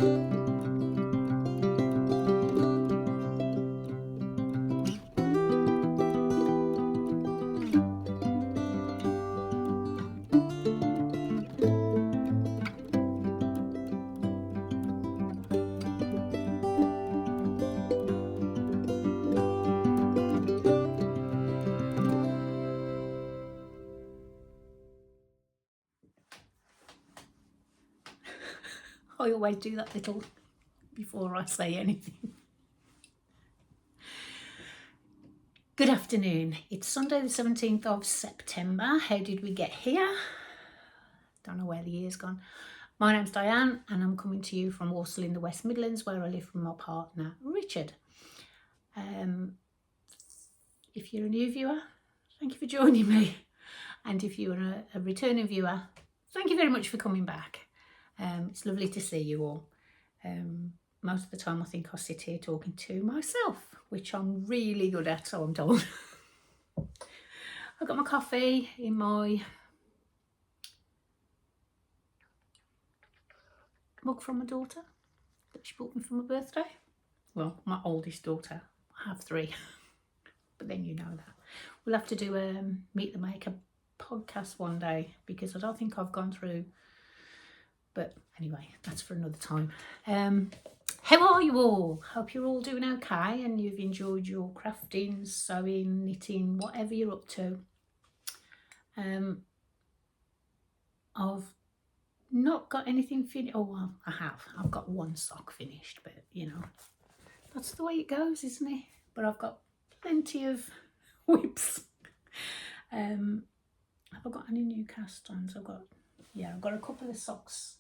I always do that little before I say anything. Good afternoon. It's Sunday the 17th of September. How did we get here? Don't know where the year's gone. My name's Diane and I'm coming to you from Walsall in the West Midlands, where I live with my partner Richard. If you're a new viewer, thank you for joining me. And if you're a returning viewer, thank you very much for coming back. It's lovely to see you all. Most of the time I think I sit here talking to myself, which I'm really good at, so I'm told. I've got my coffee in my mug from my daughter that she bought me for my birthday. Well, my oldest daughter. I have 3, but then you know that. We'll have to do a Meet the Maker podcast one day, because I don't think I've gone through, but anyway, that's for another time. How are you all? Hope you're all doing okay and you've enjoyed your crafting, sewing, knitting, whatever you're up to. I've not got anything finished. Oh, well, I have. I've got one sock finished, but you know, that's the way it goes, isn't it? But I've got plenty of whips. Have I got any new cast-ons? I've got a couple of socks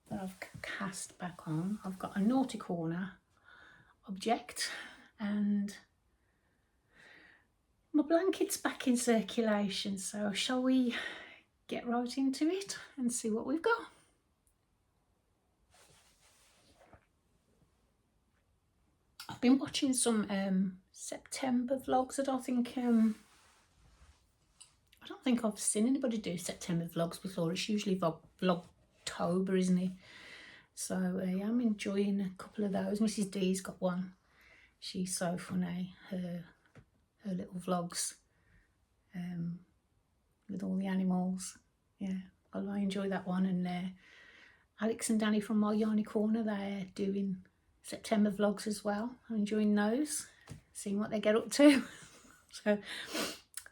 that I've cast back on. I've got a naughty corner object, and my blanket's back in circulation. So shall we get right into it and see what we've got? I've been watching some September vlogs. I don't think I've seen anybody do September vlogs before. It's usually Vlogtober, isn't it? So yeah, I'm enjoying a couple of those. Mrs. D's got one. She's so funny. Her little vlogs with all the animals. Yeah, I enjoy that one. And Alex and Danny from My Yarny Corner, they're doing September vlogs as well. I'm enjoying those, seeing what they get up to. So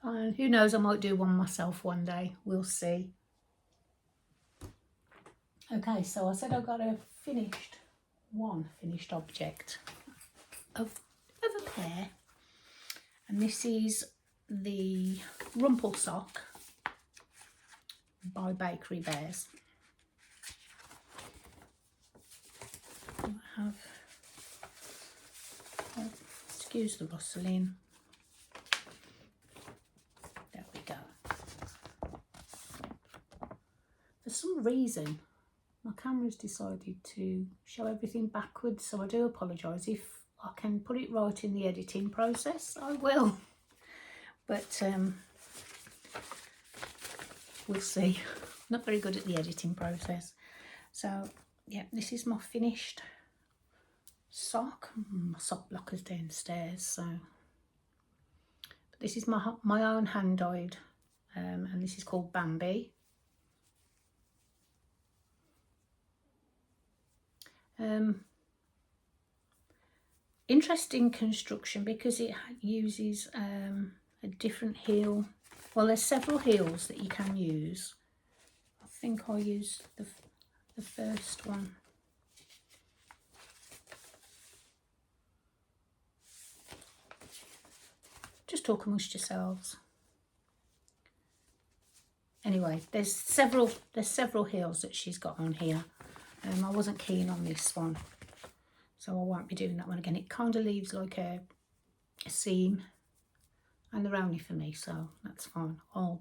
who knows, I might do one myself one day. We'll see. Okay, so I said I've got one finished object of a pair, and this is the Rumple sock by Bakery Bears. I have, excuse the rustling. There we go. For some reason, my camera's decided to show everything backwards, so I do apologise. If I can put it right in the editing process, I will. But we'll see. Not very good at the editing process. So yeah, this is my finished sock. My sock blocker's downstairs, so but this is my own hand dyed, and this is called Bambi. Interesting construction, because it uses a different heel. Well, there's several heels that you can use. I think I used the first one. Just talk amongst yourselves. Anyway, there's several heels that she's got on here. I wasn't keen on this one, so I won't be doing that one again. It kind of leaves like a seam, and they're only for me, so that's fine. I'll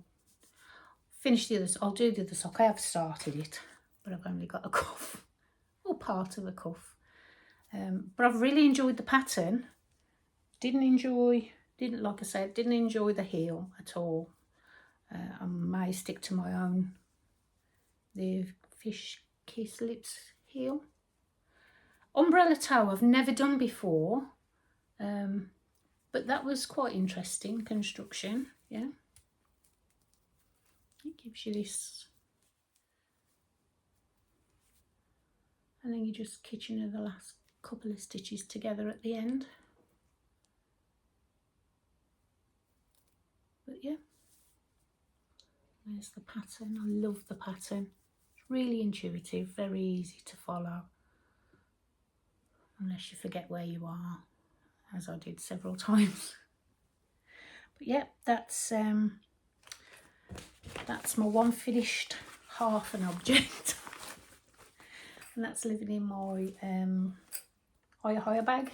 finish the others. I'll do the other sock. I have started it, but I've only got a cuff, or part of a cuff. But I've really enjoyed the pattern. Didn't enjoy the heel at all. I may stick to the Fish Kiss Lips heel. Umbrella toe I've never done before, but that was quite interesting construction. Yeah, it gives you this, and then you just kitchen the last couple of stitches together at the end. But yeah, there's the pattern. I love the pattern. It's really intuitive, very easy to follow, unless you forget where you are, as I did several times. But yeah, that's my one finished half an object. And that's living in my higher bag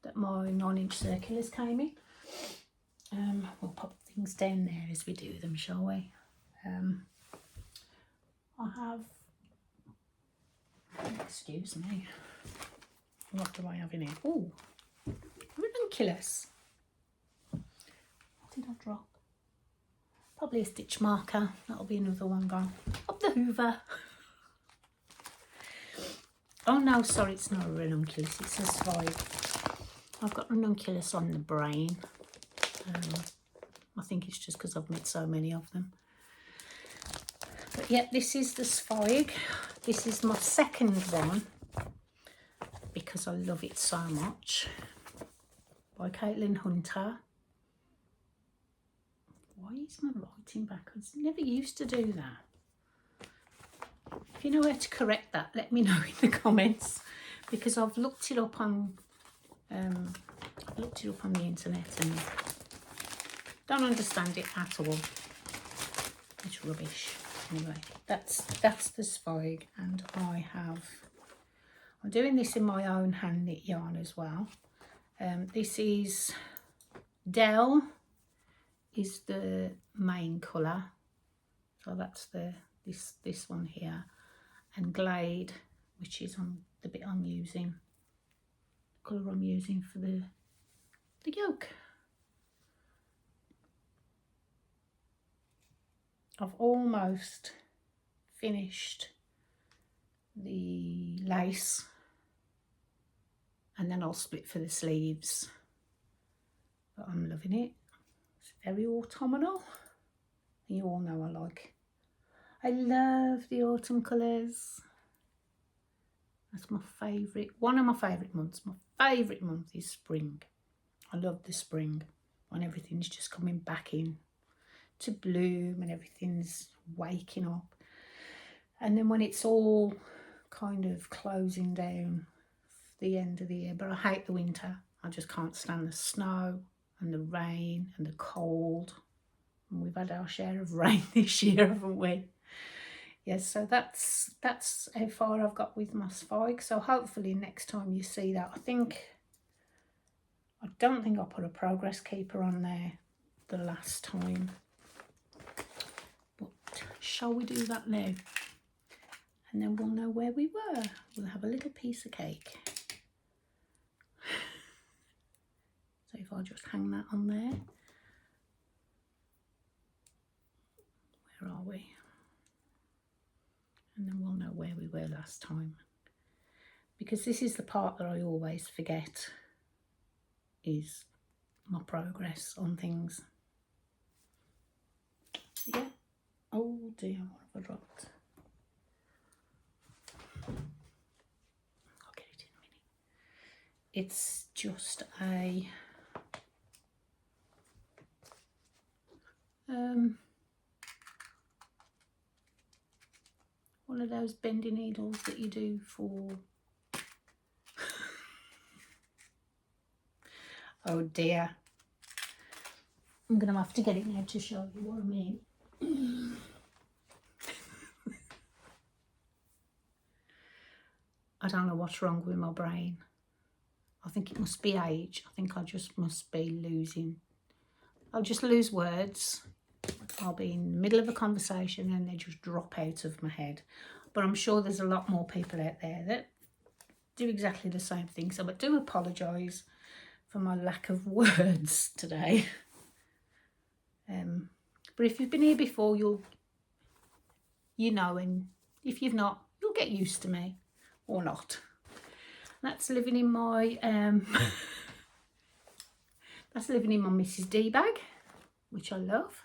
that my 9-inch circulars came in. We'll pop things down there as we do them, shall we? I have, excuse me, what do I have in here? Oh, ranunculus. What did I drop? Probably a stitch marker. That'll be another one gone. Up the hoover. Oh no, sorry, it's not a ranunculus, it's a spike. I've got ranunculus on the brain. I think it's just because I've made so many of them. But yeah, this is the spike. This is my second one because I love it so much. By Caitlin Hunter. Why is my writing backwards? I never used to do that. If you know how to correct that, let me know in the comments, because I've looked it up on the internet and don't understand it at all. It's rubbish. Anyway, that's the spike, and I'm doing this in my own hand knit yarn as well. This is Dell is the main colour, so that's this one here, and Glade, which is on the bit I'm using, the colour I'm using for the yoke. I've almost finished the lace, and then I'll split for the sleeves, but I'm loving it. It's very autumnal. You all know I love the autumn colours. That's my favourite, one of my favourite months. My favourite month is spring. I love the spring, when everything's just coming back in to bloom and everything's waking up. And then when it's all kind of closing down the end of the year. But I hate the winter. I just can't stand the snow and the rain and the cold. And we've had our share of rain this year, haven't we? Yes, so that's how far I've got with my spike. So hopefully next time you see that, I don't think I put a progress keeper on there the last time. But shall we do that now? And then we'll know where we were. We'll have a little piece of cake. So if I just hang that on there. Where are we? And then we'll know where we were last time. Because this is the part that I always forget, is my progress on things. So yeah. Oh dear, what have I dropped? I'll get it in a minute. It's just a one of those bendy needles that you do for oh dear, I'm gonna have to get it now to show you what I mean. I don't know what's wrong with my brain. I think it must be age. I think I just must be losing. I'll just lose words. I'll be in the middle of a conversation and they just drop out of my head. But I'm sure there's a lot more people out there that do exactly the same thing. So I do apologise for my lack of words today. But if you've been here before, you know, and if you've not, you'll get used to me or not. That's living in my that's living in my Mrs. D bag, which I love.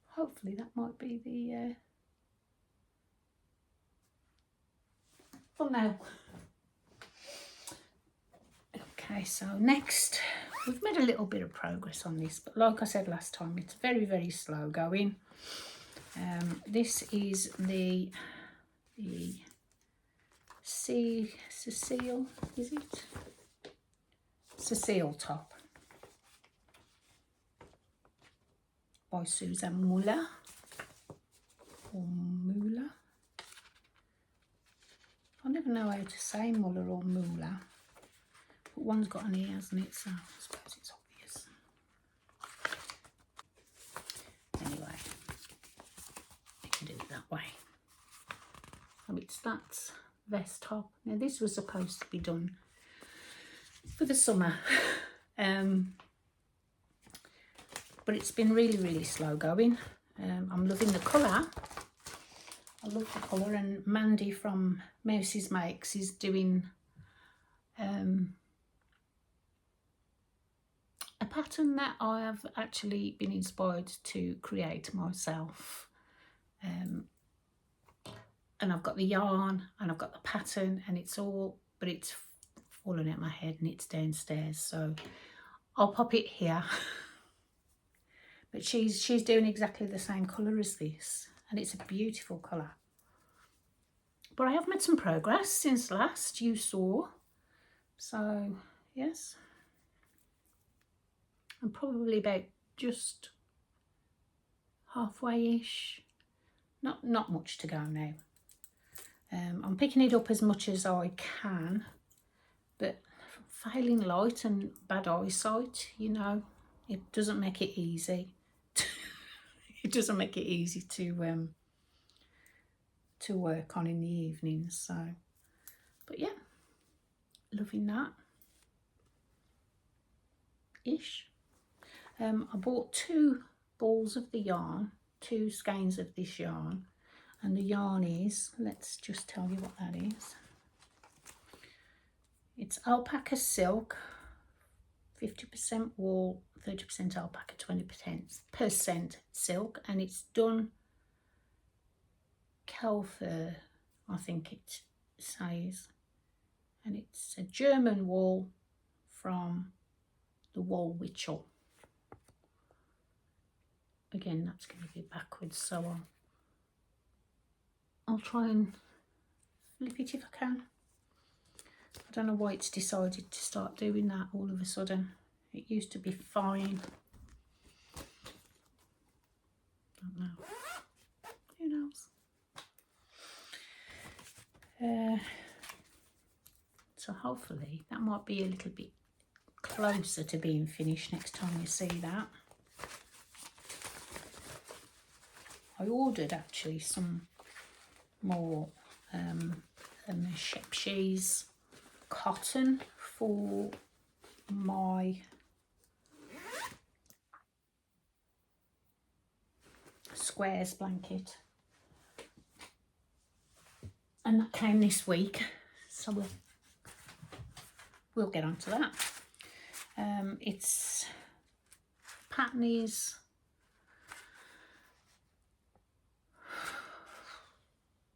Hopefully that might be the thumbnail. Okay, so next, we've made a little bit of progress on this, but like I said last time, it's very, very slow going. This is the Cecile, is it? Cecile top by Suzanne Muller, or Muller. I never know how to say Muller or Muller, but one's got an E, hasn't it? So I suppose it's obvious. Anyway, you can do it that way. So it's that vest top. Now this was supposed to be done for the summer, but it's been really, really slow going. I'm loving the colour. I love the colour, and Mandy from Mouse's Makes is doing a pattern that I have actually been inspired to create myself. And I've got the yarn and I've got the pattern, and it's all, but it's fallen out my head and it's downstairs, so I'll pop it here. But she's doing exactly the same colour as this, and it's a beautiful colour. But I have made some progress since last you saw, so yes, I'm probably about just halfway-ish. Not much to go now. I'm picking it up as much as I can, but failing light and bad eyesight, you know, it doesn't make it easy. It doesn't make it easy to work on in the evenings. So, but yeah, loving that ish. I bought 2 balls of the yarn, 2 skeins of this yarn, and the yarn is, let's just tell you what that is. It's alpaca silk, 50% wool, 30% alpaca, 20% silk, and it's done Kelfur, I think it says, and it's a German wool from the Woolwich. Again, that's going to be backwards, so I'll try and flip it if I can. I don't know why it's decided to start doing that all of a sudden. It used to be fine. Don't know. Who knows? So hopefully that might be a little bit closer to being finished next time you see that. I ordered actually some more Shepshes cotton for my squares blanket, and that came this week, so we'll get onto that. Its pattern is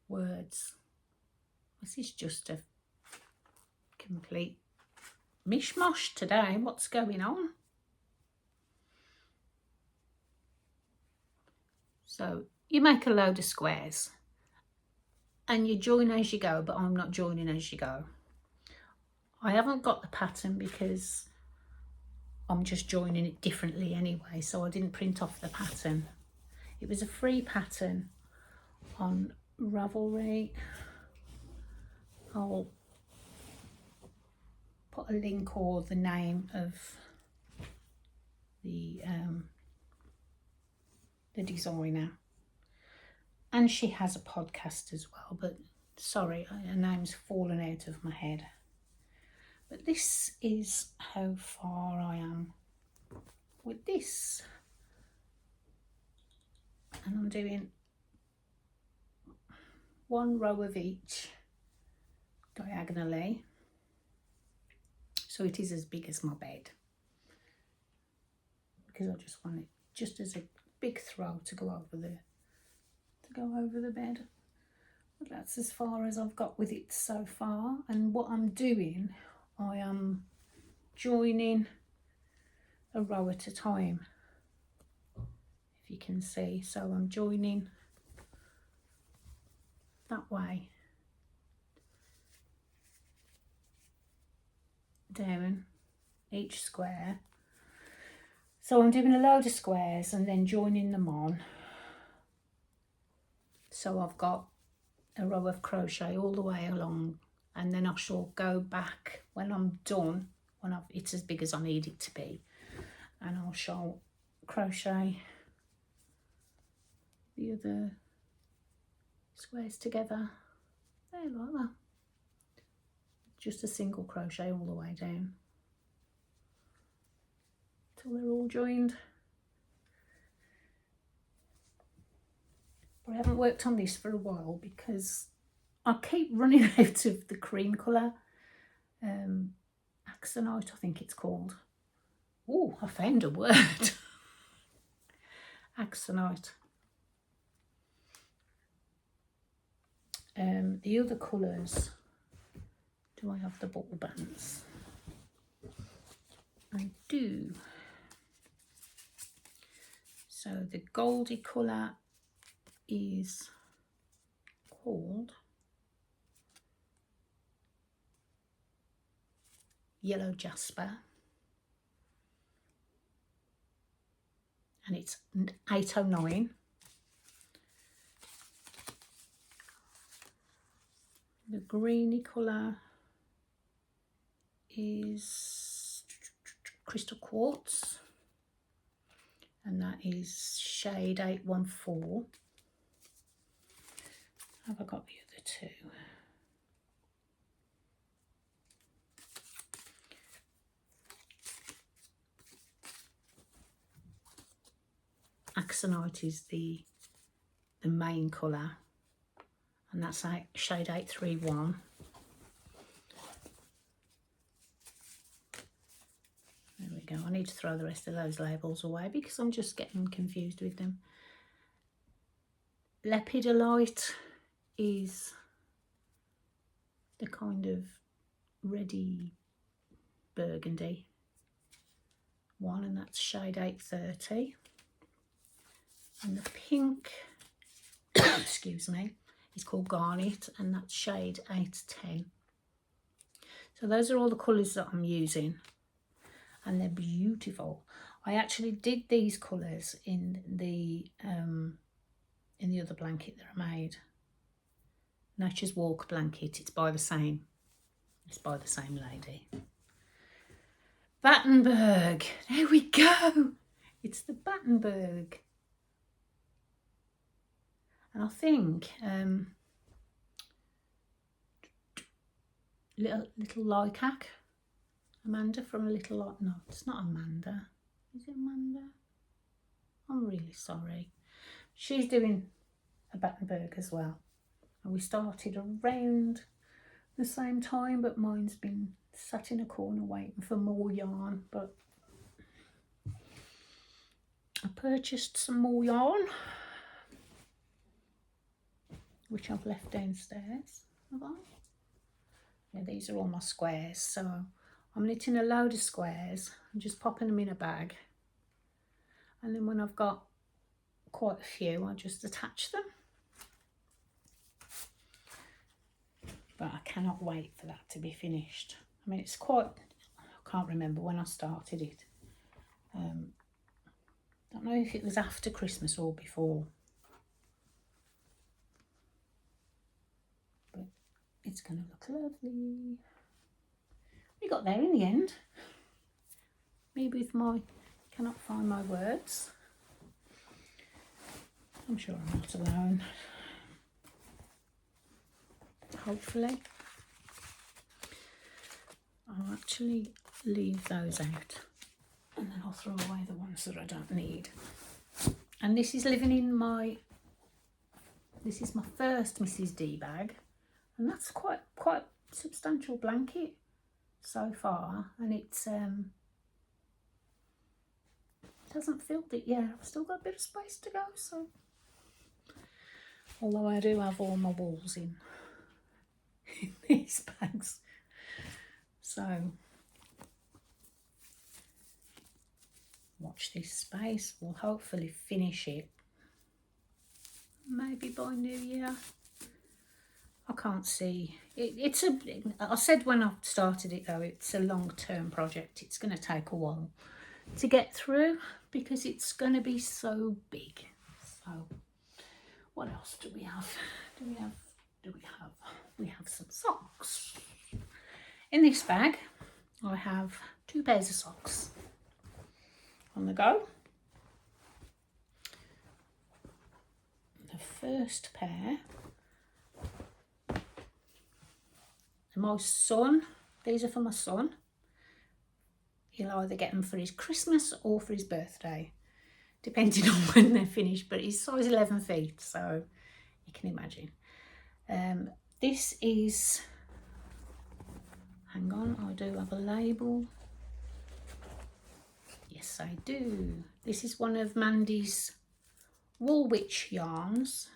words. This is just a complete mishmash today. What's going on? So you make a load of squares and you join as you go, but I'm not joining as you go. I haven't got the pattern because I'm just joining it differently anyway, so I didn't print off the pattern. It was a free pattern on Ravelry. I'll put a link or the name of the designer, and she has a podcast as well, but sorry, her name's fallen out of my head. But this is how far I am with this, and I'm doing 1 row of each diagonally, so it is as big as my bed, because I just want it just as a big throw to go over the bed. But that's as far as I've got with it so far. And what I'm doing, I am joining a row at a time, if you can see. So I'm joining that way down each square. So I'm doing a load of squares and then joining them on. So I've got a row of crochet all the way along, and then I shall go back when I'm done, when it's as big as I need it to be, and I shall crochet the other squares together there like that. Just a single crochet all the way down till they're all joined. But I haven't worked on this for a while because I keep running out of the cream colour. Axonite, I think it's called. Oh, I found a word. Axonite. The other colours, do I have the ball bands? I do. So the goldy colour is called Yellow Jasper, and it's 809. The greeny colour is Crystal Quartz, and that is shade 814. Have I got the other two? Axonite is the main colour, and that's shade 831. There we go. I need to throw the rest of those labels away because I'm just getting confused with them. Lepidolite is the kind of reddy burgundy one, and that's shade 830. And the pink, excuse me, is called Garnet, and that's shade 810. So those are all the colours that I'm using, and they're beautiful. I actually did these colours in the other blanket that I made, Nature's Walk blanket. It's by the same lady. Battenberg, there we go. It's the Battenberg. And I think little Lycac, Amanda from a Little Like, no, it's not Amanda. Is it Amanda? I'm really sorry. She's doing a Battenberg as well. And we started around the same time, but mine's been sat in a corner waiting for more yarn. But I purchased some more yarn, which I've left downstairs, have I? Yeah, these are all my squares. So I'm knitting a load of squares and just popping them in a bag. And then when I've got quite a few, I just attach them. But I cannot wait for that to be finished. I mean, it's quite, I can't remember when I started it. Don't know if it was after Christmas or before. But it's going to look lovely. We got there in the end. Me with my, cannot find my words. I'm sure I'm not alone. Hopefully. I'll actually leave those out, and then I'll throw away the ones that I don't need. And this is living in my This is my first Mrs. D bag, and that's quite substantial blanket so far, and it's hasn't filled it yet. I've still got a bit of space to go, so although I do have all my walls in these bags. So watch this space. We'll hopefully finish it maybe by New Year. I can't see it. I said when I started it though, it's a long-term project. It's going to take a while to get through because it's going to be so big. So what else do we have? We have some socks. In this bag I have 2 pairs of socks on the go. The first pair, my son, these are for my son. He'll either get them for his Christmas or for his birthday, depending on when they're finished, but he's size 11 feet, so you can imagine. This is, hang on, I do have a label. Yes, I do. This is one of Mandy's Woolwich yarns.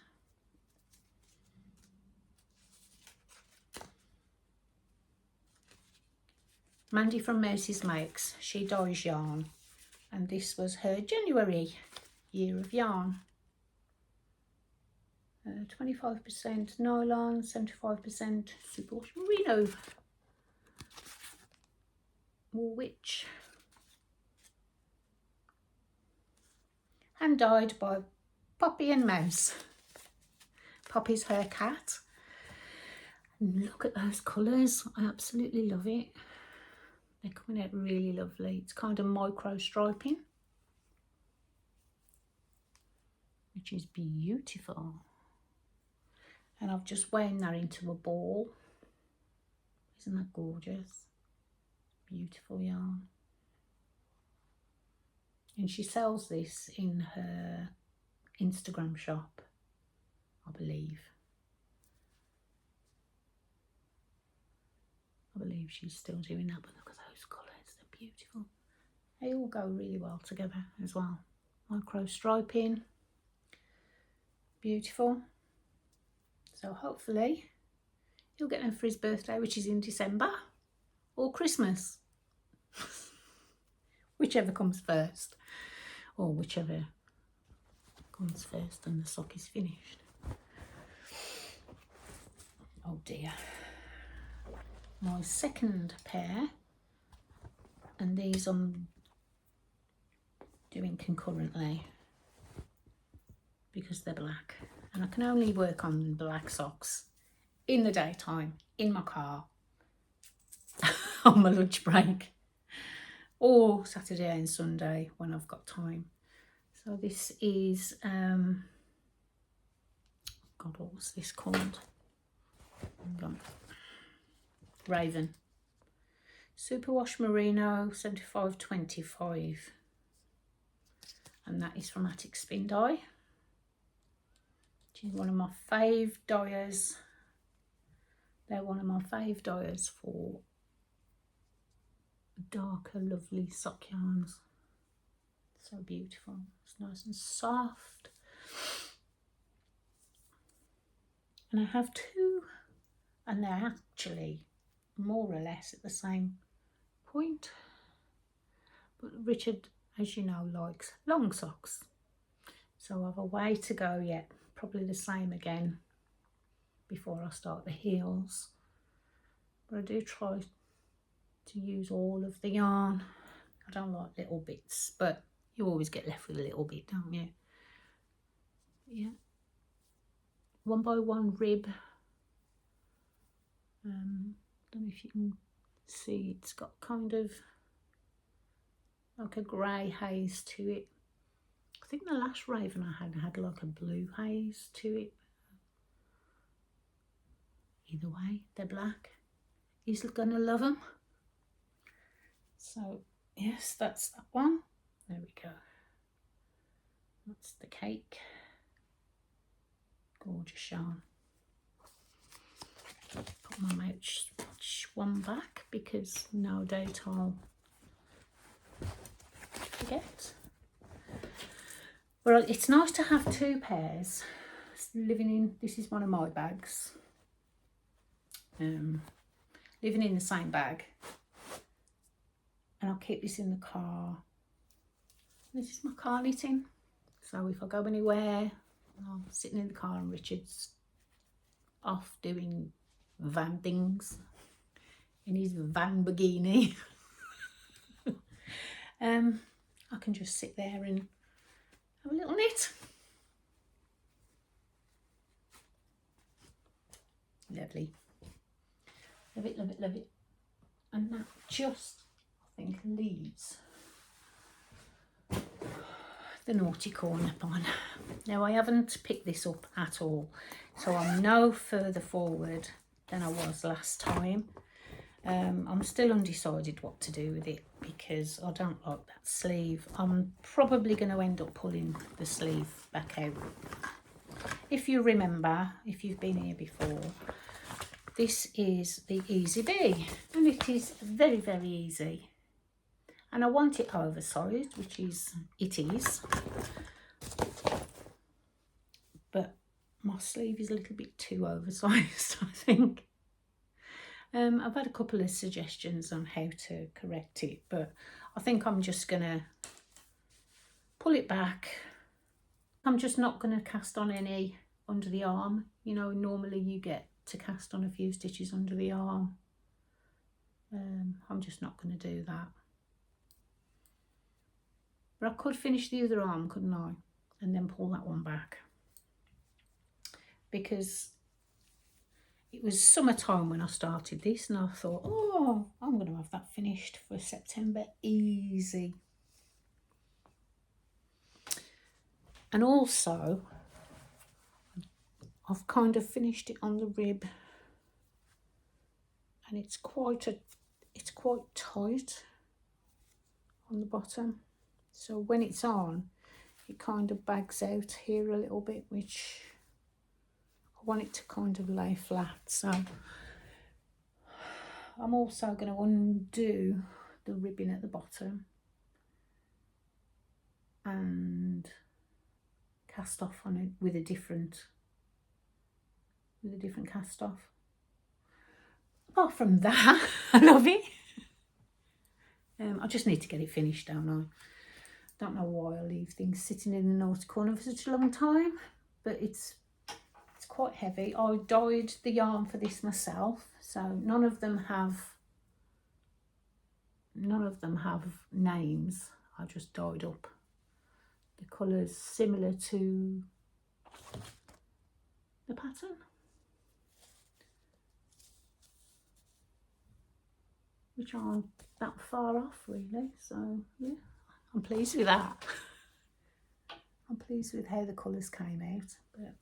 Mandy from Mercy's Makes, she dyes yarn, and this was her January year of yarn. 25% nylon, 75% superwash merino. Woolwich. And dyed by Poppy and Mouse. Poppy's her cat. And look at those colours. I absolutely love it. They're coming out really lovely. It's kind of micro striping, which is beautiful. And I've just wound that into a ball. Isn't that gorgeous? Beautiful yarn. And she sells this in her Instagram shop, I believe. I believe she's still doing that, but look at those colours, they're beautiful. They all go really well together as well. Micro striping, beautiful. So hopefully he'll get them for his birthday, which is in December, or Christmas. Whichever comes first, or whichever comes first and the sock is finished. Oh dear. My second pair, and these I'm doing concurrently because they're black, and I can only work on black socks in the daytime in my car on my lunch break, or Saturday and Sunday when I've got time. So this is God, what was this called? Hang on. Raven. Superwash merino 75/25, and that is from Attic Spin Dye. She's one of my fave dyers. They're one of my fave dyers for darker, lovely sock yarns. So beautiful. It's nice and soft. And I have 2, and they're actually more or less at the same point. But Richard, as you know, likes long socks. So I have a way to go yet. Probably the same again before I start the heels. But I do try to use all of the yarn. I don't like little bits, but you always get left with a little bit, don't you? Yeah. 1x1 rib. Don't know if you can see, it's got kind of like a grey haze to it. I think the last Raven I had like a blue haze to it. Either way, they're black. He's gonna love them. So yes, that's that one. There we go. That's the cake. Gorgeous yarn. Put my match one back because no doubt I'll forget. Well, it's nice to have two pairs. Living in, this is one of my bags. Living in the same bag. And I'll keep this in the car. This is my car knitting. So if I go anywhere, I'm sitting in the car and Richard's off doing van things in his van bikini. I can just sit there and have a little knit. Lovely. Love it, love it, love it. And that just, I think, leaves the naughty corner on. Now I haven't picked this up at all, so I'm no further forward than I was last time. I'm still undecided what to do with it because I don't like that sleeve. I'm probably going to end up pulling the sleeve back out. If you remember, if you've been here before, this is the Easy Bee, and it is very, very easy. And I want it oversized, which is, it is. But my sleeve is a little bit too oversized, I think. I've had a couple of suggestions on how to correct it, but I think I'm just going to pull it back. I'm just not going to cast on any under the arm. You know, normally you get to cast on a few stitches under the arm. I'm just not going to do that. But I could finish the other arm, couldn't I? And then pull that one back. Because it was summertime when I started this, and I thought, oh, I'm going to have that finished for September easy. And also, I've kind of finished it on the rib, and it's quite tight on the bottom. So when it's on, it kind of bags out here a little bit, which I want it to kind of lay flat. So I'm also going to undo the ribbing at the bottom and cast off on it with a different cast off. Apart from that, I love it. I just need to get it finished, don't I? Don't know why I leave things sitting in the naughty corner for such a long time, but it's quite heavy. I dyed the yarn for this myself, so none of them have names. I just dyed up the colours similar to the pattern. Which aren't that far off really, so yeah, I'm pleased with that. I'm pleased with how the colours came out, but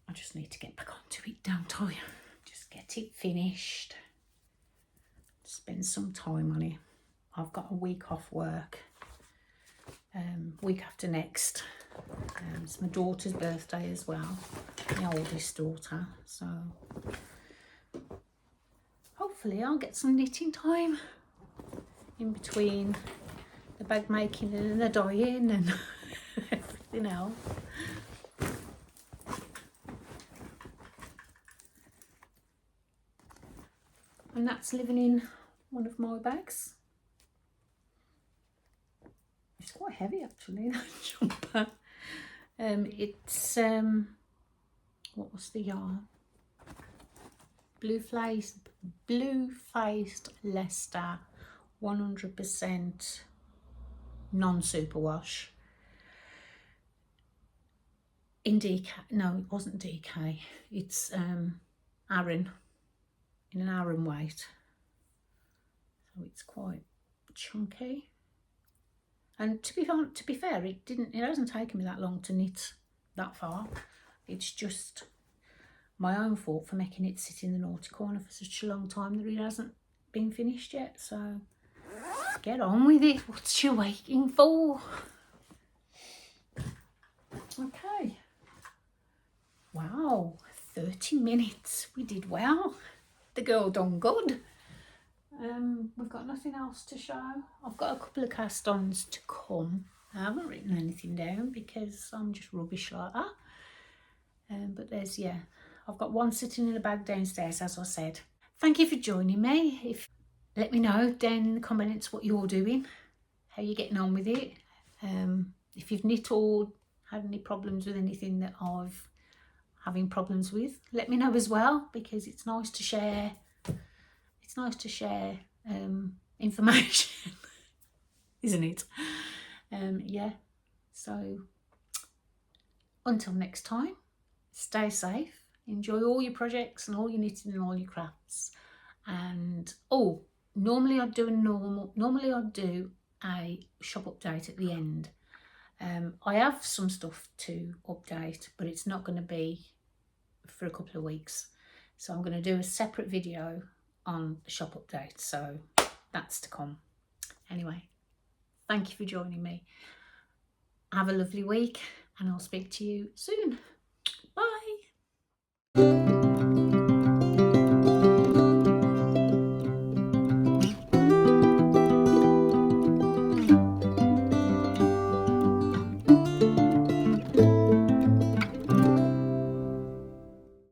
I just need to get back onto it, don't I? Just get it finished. Spend some time on it. I've got a week off work. Week after next. It's my daughter's birthday as well. My oldest daughter. So hopefully I'll get some knitting time in between the bag making and the dyeing and everything else. And that's living in one of my bags. It's quite heavy actually, that jumper. It's what was the yarn? Blue faced Leicester 100% non-superwash. In DK, no, it wasn't DK. It's Aran, in an Aran weight. So it's quite chunky. And to be fair, it hasn't taken me that long to knit that far. It's just my own fault for making it sit in the naughty corner for such a long time that it hasn't been finished yet. So get on with it. What you waiting for? Okay. Wow, 30 minutes. We did well. The girl done good. We've got nothing else to show. I've got a couple of cast-ons to come. I haven't written anything down because I'm just rubbish like that. But there's, yeah, I've got one sitting in a bag downstairs, as I said. Thank you for joining me. Let me know down in the comments what you're doing, how you're getting on with it. If you've knit or had any problems with anything that I've having problems with, let me know as well, because it's nice to share. It's nice to share information, isn't it? Yeah. So until next time, stay safe. Enjoy all your projects and all your knitting and all your crafts. And normally I'd do a shop update at the end. I have some stuff to update, but it's not going to be for a couple of weeks. So I'm going to do a separate video on the shop update. So that's to come. Anyway, thank you for joining me. Have a lovely week and I'll speak to you soon.